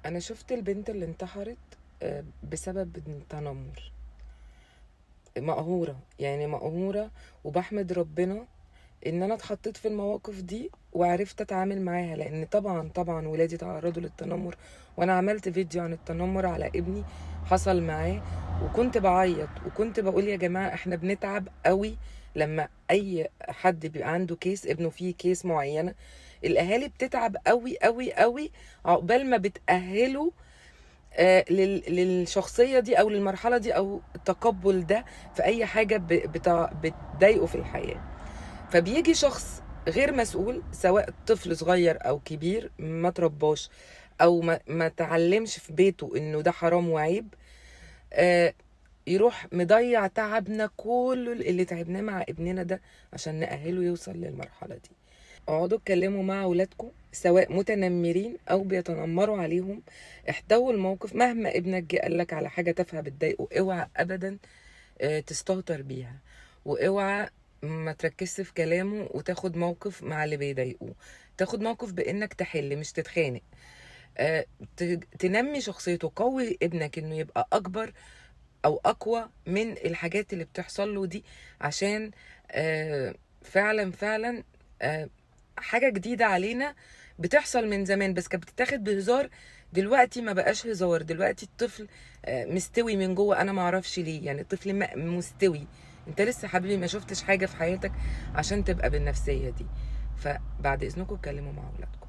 انا شفت البنت اللي انتحرت بسبب التنمر. مقهورة، يعني مقهورة. وبحمد ربنا ان انا اتحطيت في المواقف دي وعرفت اتعامل معاها، لان طبعا ولادي تعرضوا للتنمر. وانا عملت فيديو عن التنمر على ابني حصل معاه، وكنت بعيط وكنت بقول يا جماعة احنا بنتعب قوي لما اي حد بيبقى عنده كيس، ابنه فيه كيس معينة. الاهالي بتتعب قوي قوي قوي عقبال ما بتأهله للشخصية دي أو للمرحلة دي أو التقبل ده في أي حاجة بتضايقه في الحياة. فبيجي شخص غير مسؤول، سواء طفل صغير أو كبير ما ترباش أو ما تعلمش في بيته إنه ده حرام وعيب، آه، يروح مضيع تعبنا كله اللي تعبناه مع ابننا ده عشان نأهله يوصل للمرحلة دي. اقعدوا اتكلموا مع اولادكم سواء متنمرين او بيتنمروا عليهم. احتووا الموقف. مهما ابنك جه قالك على حاجه تافهه بتضايقه، اوعى ابدا تستهتر بيها، واوعى ما تركزش في كلامه وتاخد موقف مع اللي بيضايقوه. تاخد موقف بانك تحل مش تتخانق. تنمي شخصيته، قوي ابنك انه يبقى اكبر او اقوى من الحاجات اللي بتحصل له دي، عشان فعلا حاجة جديدة علينا بتحصل من زمان بس كانت بتتاخد بهزار. دلوقتي ما بقاش هزار، دلوقتي الطفل مستوي من جوه. انا ما اعرفش ليه، يعني الطفل مستوي. انت لسه حبيبي ما شفتش حاجة في حياتك عشان تبقى بالنفسية دي. فبعد اذنكم اتكلموا مع اولادكم.